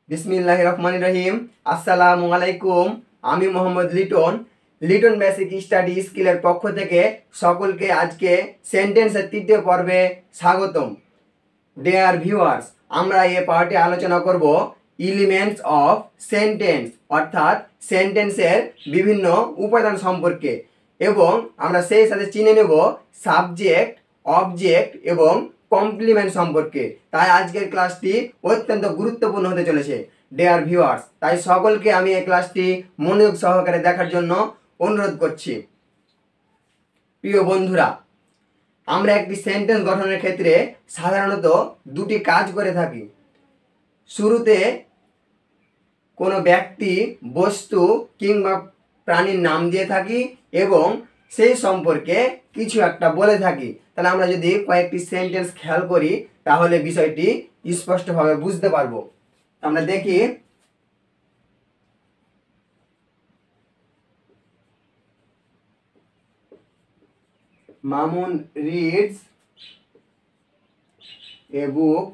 বিসমিল্লাহির রহমানির রহিম। আসসালামু আলাইকুম। আমি মোহাম্মদ লিটন, লিটন বেসিক স্টাডি স্কিলের পক্ষ থেকে সকলকে আজকে সেন্টেন্সের তৃতীয় পর্বে স্বাগতম। ডিয়ার ভিউয়ার্স, আমরা এই পার্টে আলোচনা করব এলিমেন্টস অফ সেন্টেন্স, অর্থাৎ সেন্টেন্সের বিভিন্ন উপাদান সম্পর্কে, এবং আমরা সেই সাথে চিনে নেব সাবজেক্ট, অবজেক্ট এবং কমপ্লিমেন্ট সম্পর্কে। তাই আজকের ক্লাসটি অত্যন্ত গুরুত্বপূর্ণ হতে চলেছে ডিয়ার ভিউয়ার্স। তাই সকলকে আমি এই ক্লাসটি মনোযোগ সহকারে দেখার জন্য অনুরোধ করছি। প্রিয় বন্ধুরা, আমরা একটি সেন্টেন্স গঠনের ক্ষেত্রে সাধারণত দুটি কাজ করে থাকি। শুরুতে কোনো ব্যক্তি, বস্তু কিংবা প্রাণীর নাম দিয়ে থাকি এবং সেই সম্পর্কে কিছু একটা বলে থাকি। তাহলে আমরা যদি কয়েকটি সেন্টেন্স খেয়াল করি তাহলে বিষয়টি স্পষ্টভাবে বুঝতে পারবো। আমরা দেখি, Mamun reads a book,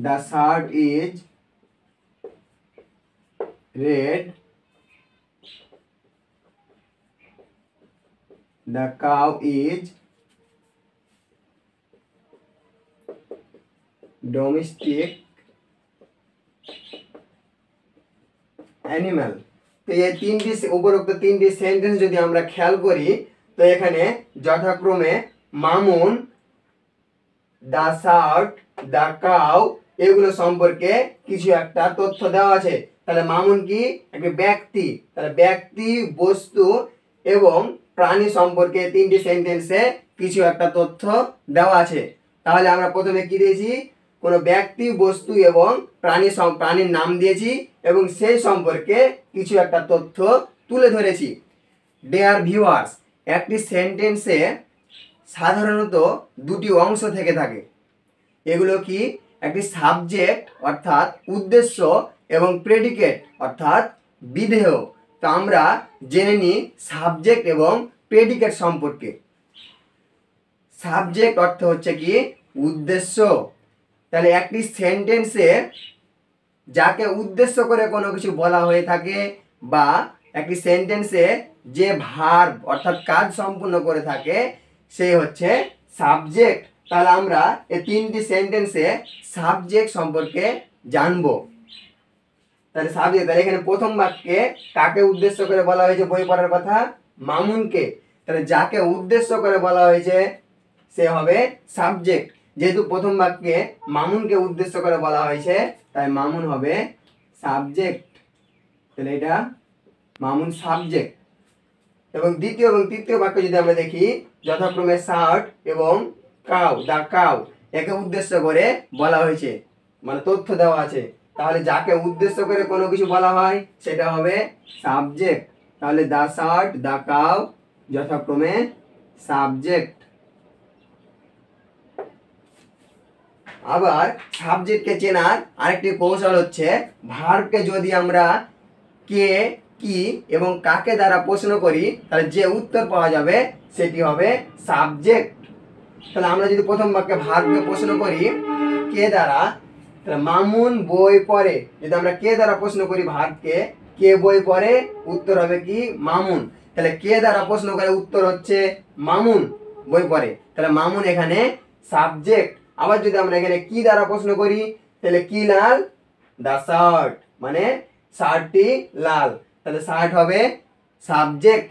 the shirt is red, the cow is domestic animal। তো এই তিনটি উপরোক্ত তিনটি সেন্টেন্স যদি আমরা খেয়াল করি তো এখানে যথাক্রমে Mamun, the shirt, the cow এগুলো সম্পর্কে কিছু একটা তথ্য দেওয়া আছে। তাহলে মামুন কি? একটি ব্যক্তি। তাহলে ব্যক্তি, বস্তু এবং প্রাণী সম্পর্কে তিনটি সেন্টেন্সে কিছু একটা তথ্য দেওয়া আছে। তাহলে আমরা প্রথমে কি দিয়েছি? কোনো ব্যক্তি, বস্তু এবং প্রাণীর নাম দিয়েছি এবং সেই সম্পর্কে কিছু একটা তথ্য তুলে ধরেছি। ডিয়ার ভিউয়ার্স, একটি সেন্টেন্সে সাধারণত দুটি অংশ থেকে থাকে। এগুলো কি? একটি সাবজেক্ট অর্থাৎ উদ্দেশ্য এবং প্রেডিকেট অর্থাৎ বিধেয়। তো আমরা জেনে নিই সাবজেক্ট এবং প্রেডিকেট সম্পর্কে। সাবজেক্ট অর্থ হচ্ছে কি? উদ্দেশ্য। তাহলে একটি সেন্টেন্সে যাকে উদ্দেশ্য করে কোনো কিছু বলা হয়ে থাকে বা একটি সেন্টেন্সে যে ভার্ব অর্থাৎ কাজ সম্পূর্ণ করে থাকে সে হচ্ছে সাবজেক্ট। তাহলে আমরা এই তিনটি সেন্টেন্সে সাবজেক্ট সম্পর্কে জানবো। তাহলে সাবজেক্ট, তাহলে এখানে প্রথম বাক্যে কাকে উদ্দেশ্য করে বলা হয়েছে? বই পড়ার কথা মামুনকে। তাহলে যাকে উদ্দেশ্য করে বলা হয়েছে সে হবে সাবজেক্ট। যেহেতু প্রথম বাক্যে মামুনকে উদ্দেশ্য করে বলা হয়েছে তাই মামুন হবে সাবজেক্ট। তাহলে এটা মামুন সাবজেক্ট। এবং দ্বিতীয় এবং তৃতীয় বাক্য যদি আমরা দেখি, যথাক্রমে শার্ট এবং কাউ, দ্য কাউ একে উদ্দেশ্য করে বলা হয়েছে, মানে তথ্য দেওয়া আছে। তাহলে যাকে উদ্দেশ্য করে কোনো কিছু বলা হয় সেটা হবে সাবজেক্ট। তাহলে দ্য শার্ট, দ্য কাউ যথাক্রমে সাবজেক্ট। আবার সাবজেক্টকে চেনার আরেকটি কৌশল হচ্ছে ভার্বকে যদি আমরা কে, কি এবং কাকে দ্বারা প্রশ্ন করি তাহলে যে উত্তর পাওয়া যাবে সেটি হবে সাবজেক্ট। তাহলে আমরা যদি প্রথম বাক্যে ভার্বকে প্রশ্ন করি কে দ্বারা, তাহলে মামুন বই পড়ে। যদি আমরা কে দ্বারা প্রশ্ন করি ভার্বকে, কে বই পড়ে, উত্তর হবে কি? মামুন। তাহলে কে দ্বারা প্রশ্ন করে উত্তর হচ্ছে মামুন বই পড়ে। তাহলে মামুন এখানে সাবজেক্ট। আবার যদি আমরা এখানে কি দ্বারা প্রশ্ন করি তাহলে কি লাল? দ্য শার্ট, মানে শার্টটি লাল। তাহলে শার্ট হবে সাবজেক্ট।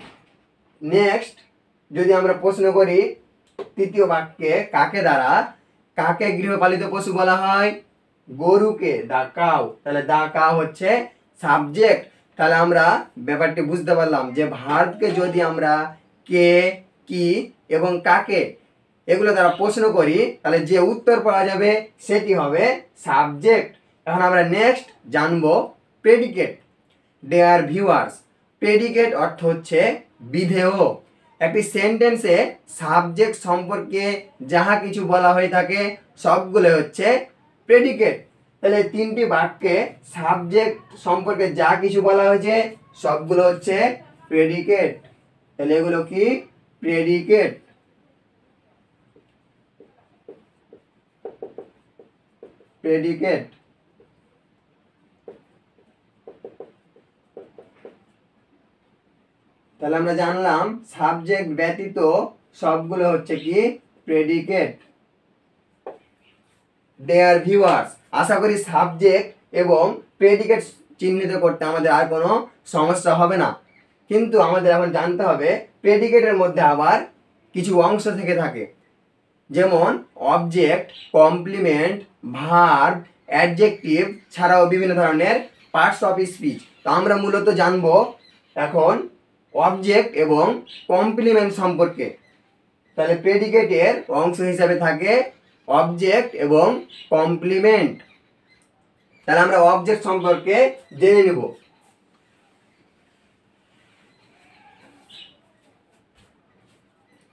নেক্সট যদি আমরা প্রশ্ন করি তৃতীয় বাক্যে কাকে দ্বারা, কাকে গৃহপালিত পশু বলা হয়? গরুকে, দা কাউ। তাহলে দা কাউ হচ্ছে সাবজেক্ট। তাহলে আমরা ব্যাপারটি বুঝতে পারলাম যে ভার্বকে যদি আমরা কে, কি এবং কাকে এগুলো দ্বারা প্রশ্ন করি তাহলে যে উত্তর পাওয়া যাবে সেটি হবে সাবজেক্ট। এখন আমরা নেক্সট জানবো প্রেডিকেট। ডিয়ার ভিউয়ার্স, প্রেডিকেট অর্থ হচ্ছে বিধেয়। একটি সেন্টেন্সে সাবজেক্ট সম্পর্কে যাহা কিছু বলা হয়ে থাকে সবগুলো হচ্ছে প্রেডিকেট। তাহলে তিনটি বাক্যে সাবজেক্ট সম্পর্কে যা কিছু বলা হয়েছে সবগুলো হচ্ছে প্রেডিকেট। তাহলে এগুলো কি? প্রেডিকেট। প্রেডিকেট। তাহলে আমরা জানলাম সাবজেক্ট ব্যতীত সবগুলো হচ্ছে কি প্রেডিকেট। ডিয়ার ভিউয়ার্স, আশা করি সাবজেক্ট এবং প্রেডিকেট চিহ্নিত করতে আমাদের আর কোনো সমস্যা হবে না। কিন্তু আমাদের এখন জানতে হবে প্রেডিকেটের মধ্যে আবার কিছু অংশ থেকে থাকে, যেমন অবজেক্ট, কমপ্লিমেন্ট, ভার্ব, অ্যাডজেক্টিভ ছাড়াও বিভিন্ন ধরনের পার্টস অফ স্পিচ। তো আমরা মূলত জানবো এখন অবজেক্ট এবং কমপ্লিমেন্ট সম্পর্কে। তাহলে প্রেডিকেটের অংশ হিসাবে থাকে অবজেক্ট এবং কমপ্লিমেন্ট। তাহলে আমরা অবজেক্ট সম্পর্কে জেনে নেব।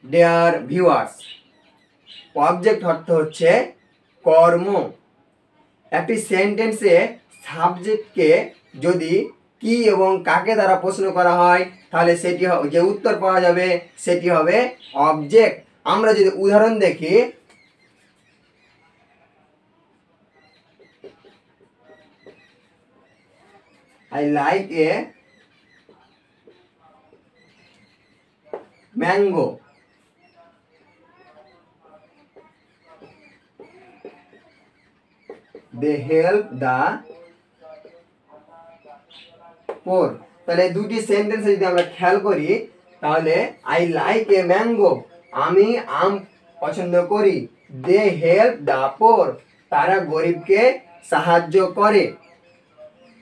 ডিয়ার ভিউয়ার্স, অবজেক্ট অর্থ হচ্ছে কর্ম। একটি সেন্টেন্সে সাবজেক্টকে যদি কি এবং কাকে দ্বারা প্রশ্ন করা হয় তাহলে সেটি যে উত্তর পাওয়া যাবে সেটি হবে অবজেক্ট। আমরা যদি উদাহরণ দেখি, I like a mango. They help the poor. তাহলে দুটি সেন্টেন্স যদি আমরা খেয়াল করি তাহলে আই লাইক এ ম্যাঙ্গো, আমি আম পছন্দ করি। দে হেল্প দ্য পোর, তারা গরিবকে সাহায্য করে।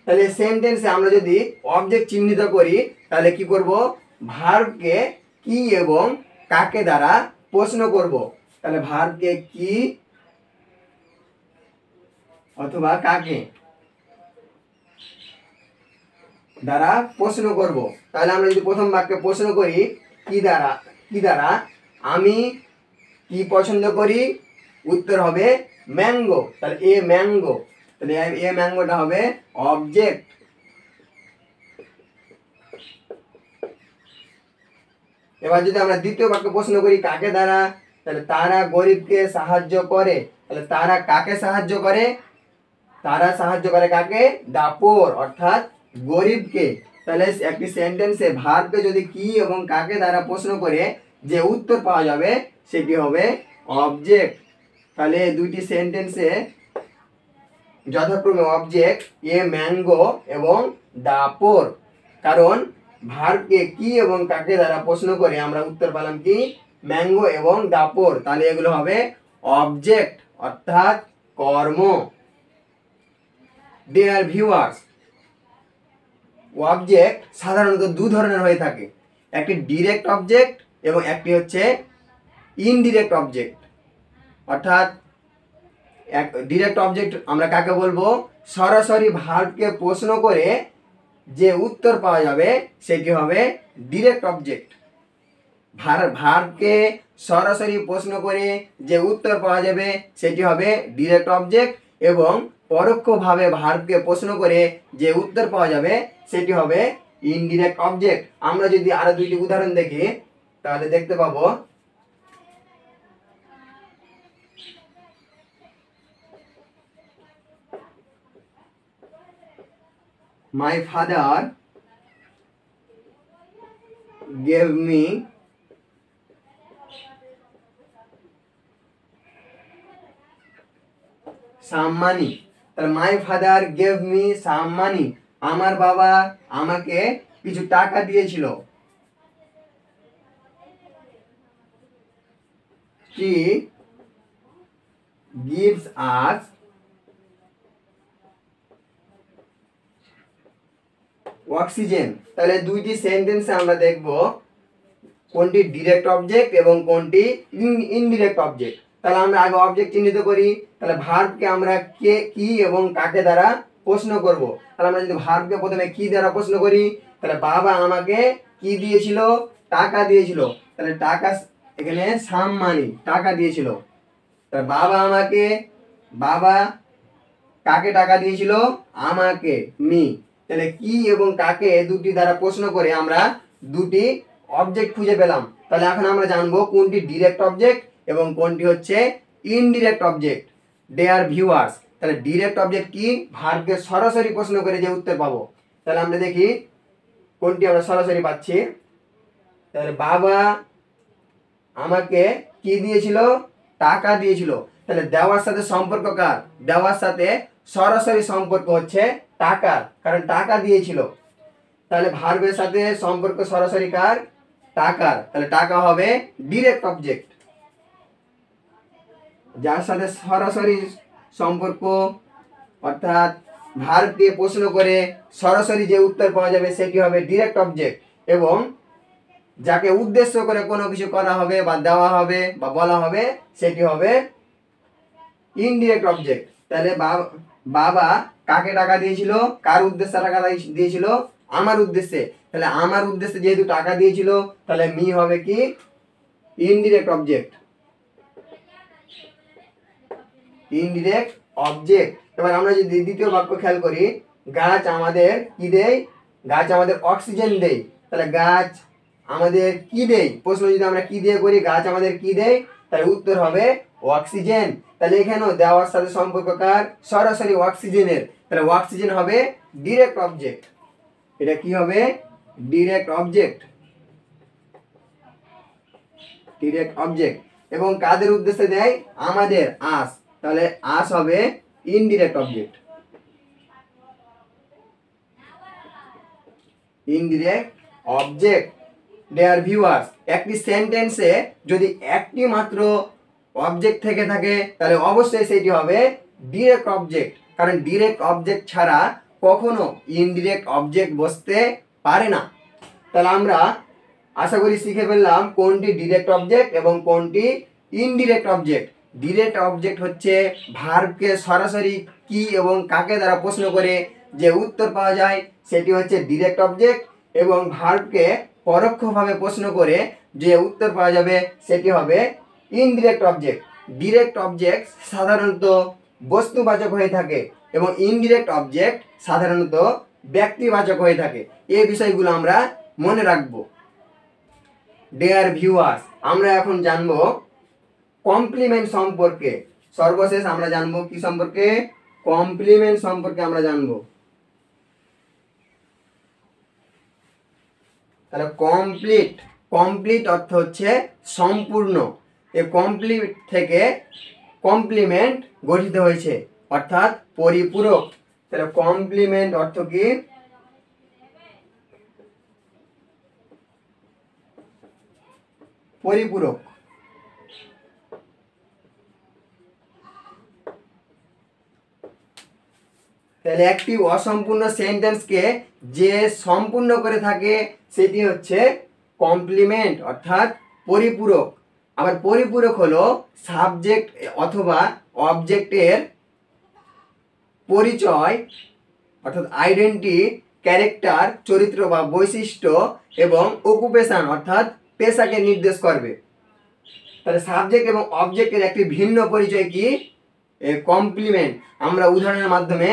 তাহলে সেন্টেন্সে আমরা যদি অবজেক্ট চিহ্নিত করি তাহলে কি করব, ভার্বকে কি এবং কাকে দ্বারা প্রশ্ন করব। তাহলে ভার্বকে কি অথবা কাকে দ্বারা প্রশ্ন করব। তাহলে আমরা যদি প্রথম বাক্যে প্রশ্ন করি কি দ্বারা আমি কি পছন্দ করি, উত্তর হবে ম্যাঙ্গো। তাহলে এ ম্যাঙ্গো, তাহলে এ ম্যাঙ্গোটা হবে অবজেক্ট। এবার যদি আমরা দ্বিতীয় বাক্যে প্রশ্ন করি কাকে দ্বারা, তাহলে তারা গরিবকে সাহায্য করে। তাহলে তারা কাকে সাহায্য করে, তারা সাহায্য করে কাকে, দা পোর অর্থাৎ গরিবকে। তাহলে একটি সেন্টেন্সে ভার্বকে যদি কি এবং কাকে দ্বারা প্রশ্ন করে যে উত্তর পাওয়া যাবে সেটি হবে অবজেক্ট। তাহলে দুইটি সেন্টেন্সে যথাক্রমে অবজেক্ট এ ম্যাঙ্গো এবং দা পোর, কারণ ভার্বকে কি এবং কাকে দ্বারা প্রশ্ন করে আমরা উত্তর পেলাম কি ম্যাঙ্গো এবং দা পোর। তাহলে এগুলো হবে অবজেক্ট অর্থাৎ কর্ম। ডিয়ার ভিউয়ার্স, অবজেক্ট সাধারণত দু ধরনের হয়ে থাকে, একটি ডিরেক্ট অবজেক্ট এবং একটি হচ্ছে ইনডিরেক্ট অবজেক্ট। অর্থাৎ ডিরেক্ট অবজেক্ট আমরা কাকে বলবো, সরাসরি ভার্বকে প্রশ্ন করে যে উত্তর পাওয়া যাবে সেটি হবে ডিরেক্ট অবজেক্ট। ভার্বকে সরাসরি প্রশ্ন করে যে উত্তর পাওয়া যাবে সেটি হবে ডিরেক্ট অবজেক্ট, এবং পরোক্ষভাবে ভার্বকে প্রশ্ন করে যে উত্তর পাওয়া যাবে সেটি হবে ইনডিরেক্ট অবজেক্ট। আমরা যদি আরো দুইটি উদাহরণ দেখি তাহলে দেখতে পাবো, My father gave me some money. তাহলে my father gave me some money, আমার বাবা আমাকে কিছু টাকা দিয়েছিল। He gives us oxygen. তাহলে দুইটি সেন্টেন্সে আমরা দেখব কোনটি ডিরেক্ট অবজেক্ট এবং কোনটি ইনডিরেক্ট অবজেক্ট। তাহলে আমরা আগে অবজেক্ট চিহ্নিত করি। তাহলে ভার্বকে আমরা কে কি এবং কাকে দ্বারা প্রশ্ন করব। তাহলে আমরা যদি ভার্বকে প্রথমে কি দ্বারা প্রশ্ন করি, তাহলে বাবা আমাকে কি দিয়েছিল, টাকা দিয়েছিল। তাহলে টাকা এখানে সাম মানি, টাকা দিয়েছিল। তাহলে বাবা কাকে টাকা দিয়েছিল, আমাকে, মি। তাহলে কি এবং কাকে দুটি দ্বারা প্রশ্ন করে আমরা দুটি অবজেক্ট খুঁজে পেলাম। তাহলে এখন আমরা জানবো কোনটি ডিরেক্ট অবজেক্ট এবং কোনটি হচ্ছে ইনডিরেক্ট অবজেক্ট। ডিয়ার ভিউয়ার্স, তাহলে ডিরেক্ট অবজেক্ট কি, ভার্বকে সরাসরি প্রশ্ন করে যে উত্তর পাবো। তাহলে আমরা দেখি কোনটি আমরা সরাসরি পাচ্ছি। তাহলে বাবা আমাকে কি দিয়েছিল, টাকা দিয়েছিল। তাহলে দেওয়ার সাথে সম্পর্ক কার, দেওয়ার সাথে সরাসরি সম্পর্ক হচ্ছে টাকার, কারণ টাকা দিয়েছিল। তাহলে ভার্বের সাথে সম্পর্ক সরাসরি কার, টাকার। তাহলে টাকা হবে ডিরেক্ট অবজেক্ট। যার সাথে সরাসরি সম্পর্ক অর্থাৎ ভার্বকে প্রশ্ন করে সরাসরি যে উত্তর পাওয়া যাবে সেটি হবে ডিরেক্ট অবজেক্ট, এবং যাকে উদ্দেশ্য করে কোনো কিছু করা হবে বা দেওয়া হবে বা বলা হবে সেটি হবে ইনডিরেক্ট অবজেক্ট। তাহলে বাবা কাকে টাকা দিয়েছিল, কার উদ্দেশ্যে টাকা দিয়েছিল, আমার উদ্দেশ্যে। তাহলে আমার উদ্দেশ্যে যেহেতু টাকা দিয়েছিল তাহলে মি হবে কি, ইনডিরেক্ট অবজেক্ট, ইনডিরেক্ট অবজেক্ট। এবার আমরা যদি দ্বিতীয় বাক্য খেয়াল করি, গাছ আমাদের কি দেয়, গাছ আমাদের অক্সিজেন দেয়। তাহলে গাছ আমাদের কি দেয়, প্রশ্ন যদি আমরা কি দিয়ে করি, গাছ আমাদের কি দেয়, তাহলে উত্তর হবে অক্সিজেন। তাহলে এখানেও দেওয়ার সাথে সম্পর্ক কার, সরাসরি অক্সিজেনের। তাহলে অক্সিজেন হবে ডিরেক্ট অবজেক্ট। এটা কি হবে, ডিরেক্ট অবজেক্ট, ডিরেক্ট অবজেক্ট। এবং কাদের উদ্দেশ্যে দেয়, আমাদের, আস। তাহলে আস হবে indirect object, indirect object. Dear viewers, একটি সেন্টেন্সে যদি একটি মাত্র অবজেক্ট থেকে থাকে তাহলে অবশ্যই সেটি হবে ডিরেক্ট অবজেক্ট, কারণ ডিরেক্ট অবজেক্ট ছাড়া কখনো ইনডিরেক্ট অবজেক্ট বসতে পারে না। তাহলে আমরা আশা করি শিখে ফেললাম কোনটি ডিরেক্ট অবজেক্ট এবং কোনটি ইনডিরেক্ট অবজেক্ট। ডিরেক্ট অবজেক্ট হচ্ছে ভার্বকে সরাসরি কি এবং কাকে দ্বারা প্রশ্ন করে যে উত্তর পাওয়া যায় সেটি হচ্ছে ডিরেক্ট অবজেক্ট, এবং ভার্বকে পরোক্ষভাবে প্রশ্ন করে যে উত্তর পাওয়া যাবে সেটি হবে ইনডিরেক্ট অবজেক্ট। ডিরেক্ট অবজেক্ট সাধারণত বস্তুবাচক হয়ে থাকে এবং ইনডিরেক্ট অবজেক্ট সাধারণত ব্যক্তিবাচক হয়ে থাকে। এই বিষয়গুলো আমরা মনে রাখবো। ডিয়ার ভিউয়ার্স, আমরা এখন জানবো কমপ্লিমেন্ট সম্পর্কে। সর্বশেষ আমরা জানবো কি সম্পর্কে, কমপ্লিমেন্ট সম্পর্কে আমরা জানবো। তাহলে কমপ্লিট, কমপ্লিট অর্থ হচ্ছে সম্পূর্ণ। এই কমপ্লিট থেকে কমপ্লিমেন্ট গঠিত হয়েছে অর্থাৎ পরিপূরক। তাহলে কমপ্লিমেন্ট অর্থ কি, পরিপূরক। তাহলে একটি অসম্পূর্ণ সেন্টেন্সকে যে সম্পূর্ণ করে থাকে সেটি হচ্ছে কমপ্লিমেন্ট অর্থাৎ পরিপূরক। আবার পরিপূরক হলো সাবজেক্ট অথবা অবজেক্টের পরিচয় অর্থাৎ আইডেন্টি, ক্যারেক্টার চরিত্র বা বৈশিষ্ট্য এবং অকুপেশন অর্থাৎ পেশাকে নির্দেশ করবে। তাহলে সাবজেক্ট এবং অবজেক্টের একটি ভিন্ন পরিচয় কি, কমপ্লিমেন্ট। আমরা উদাহরণের মাধ্যমে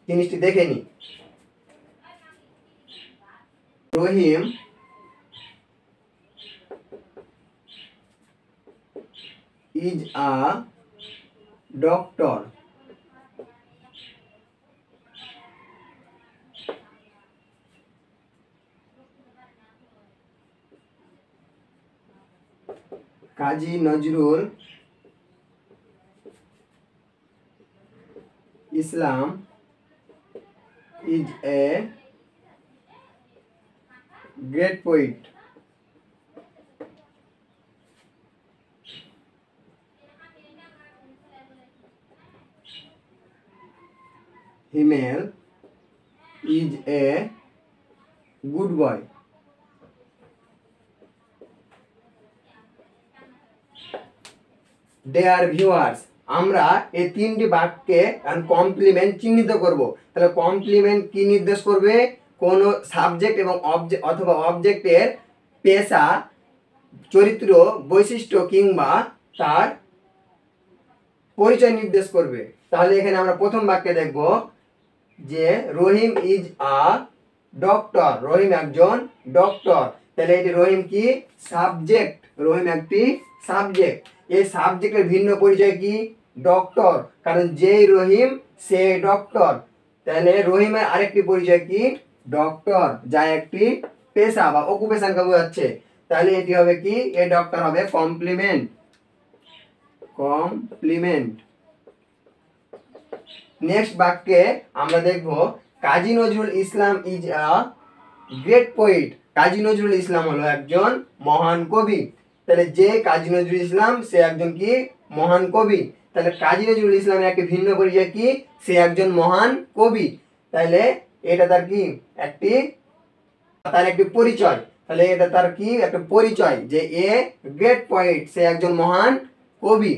জিনিসটি দেখে নিই। রহিম is a doctor. Kazi Nazrul Islam is a great poet. Himel is a good boy. Dear viewers, আমরা এই তিনটি বাক্যে কমপ্লিমেন্ট চিহ্নিত করব। তাহলে কমপ্লিমেন্ট কি নির্দেশ করবে, কোন সাবজেক্ট এবং অবজেক্ট অথবা অবজেক্টের পেশা, চরিত্র, বৈশিষ্ট্য কিংবা তার পরিচয় নির্দেশ করবে। তাহলে এখানে আমরা প্রথম বাক্যে দেখব যে রহিম ইজ আ ডক্টর, রহিম একজন ডক্টর। তাহলে এটি রহিম কি, সাবজেক্ট, রহিম একটি সাবজেক্ট। এই সাবজেক্টের ভিন্ন পরিচয় কি, ডক্টর, কারণ যেই রহিম সে ডক্টর। তাহলে রহিমের আরেকটি পরিচয় কি? ডক্টর, যা একটি পেশা বা অকুপেশনকে বোঝাচ্ছে। তাহলে এটি হবে কি? এ ডক্টর হবে কমপ্লিমেন্ট। কমপ্লিমেন্ট। নেক্সট বাক্যে আমরা দেখব Kazi Nazrul Islam is a great poet. Kazi Nazrul Islam হলো একজন মহান কবি। তাহলে যে কাজী নজরুল ইসলাম সে একজন কি? মহান কবি। তাহলে কাজী নজরুল ইসলামের একটি ভিন্ন পরিচয় কি? সে একজন মহান কবি। তাহলে এটা তার কি? তার একটি পরিচয়। তাহলে এটা তার কি? একটা পরিচয় যে এ গ্রেট পোয়েট, সে একজন মহান কবি।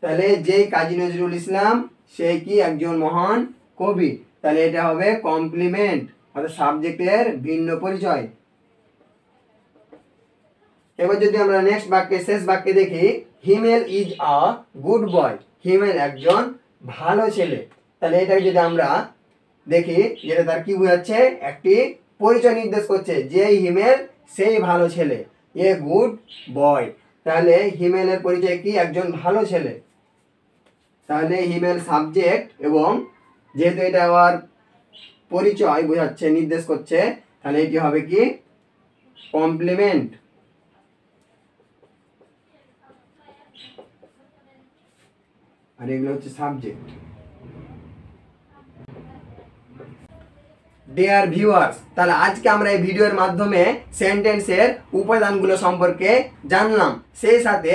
তাহলে যে কাজী নজরুল ইসলাম সে কি? একজন মহান কবি। তাহলে এটা হবে কমপ্লিমেন্ট, অর্থাৎ সাবজেক্টের ভিন্ন পরিচয়। এবার যদি আমরা নেক্সট বাক্যে, শেষ বাক্যে দেখি, হিমেল ইজ আ গুড বয়। হিমেল একজন ভালো ছেলে। তাহলে এটাকে যদি আমরা দেখি, যেটা তার কি বোঝাচ্ছে? একটি পরিচয় নির্দেশ করছে যে হিমেল সেই ভালো ছেলে, এ গুড বয়। তাহলে হিমেলের পরিচয় কি? একজন ভালো ছেলে। তাহলে হিমেল সাবজেক্ট, এবং যেহেতু এটা আবার পরিচয় বোঝাচ্ছে, নির্দেশ করছে, তাহলে এটি হবে কি? কমপ্লিমেন্ট। আর এগুলো হচ্ছে সাবজেক্ট। ডিয়ার ভিউয়ার্স, তাহলে আজকে আমরা এই ভিডিওর মাধ্যমে সেন্টেন্সের উপাদানগুলো সম্পর্কে জানলাম। সেই সাথে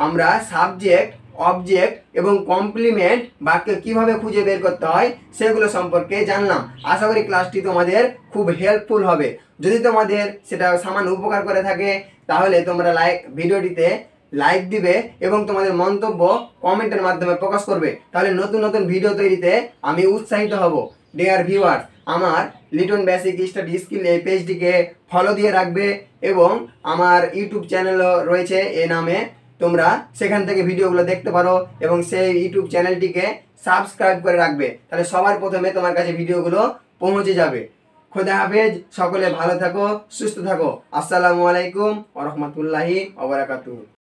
আমরা সাবজেক্ট, অবজেক্ট এবং কমপ্লিমেন্ট বাক্য কিভাবে খুঁজে বের করতে হয় সেগুলো সম্পর্কে জানলাম। আশা করি ক্লাসটি তোমাদের খুব হেল্পফুল হবে। যদি তোমাদের সেটা সামান্য উপকার করে থাকে তাহলে তোমরা ভিডিওটিতে লাইক দিবে এবং তোমাদের মন্তব্য কমেন্টের মাধ্যমে প্রকাশ করবে। তাহলে নতুন নতুন ভিডিও তৈরিতে আমি উৎসাহিত হব। ডিয়ার ভিউয়ার্স, আমার লিটন বেসিক স্টাডি স্কিল এই পেজটিকে ফলো দিয়ে রাখবে এবং আমার ইউটিউব চ্যানেলও রয়েছে এ নামে। তোমরা সেখান থেকে ভিডিওগুলো দেখতে পারো এবং সেই ইউটিউব চ্যানেলটিকে সাবস্ক্রাইব করে রাখবে। তাহলে সবার প্রথমে তোমার কাছে ভিডিওগুলো পৌঁছে যাবে। খোদা হাফেজ, সকলে ভালো থাকো, সুস্থ থাকো। আসসালামু আলাইকুম ওয়া রাহমাতুল্লাহি ওয়া বারাকাতুহু।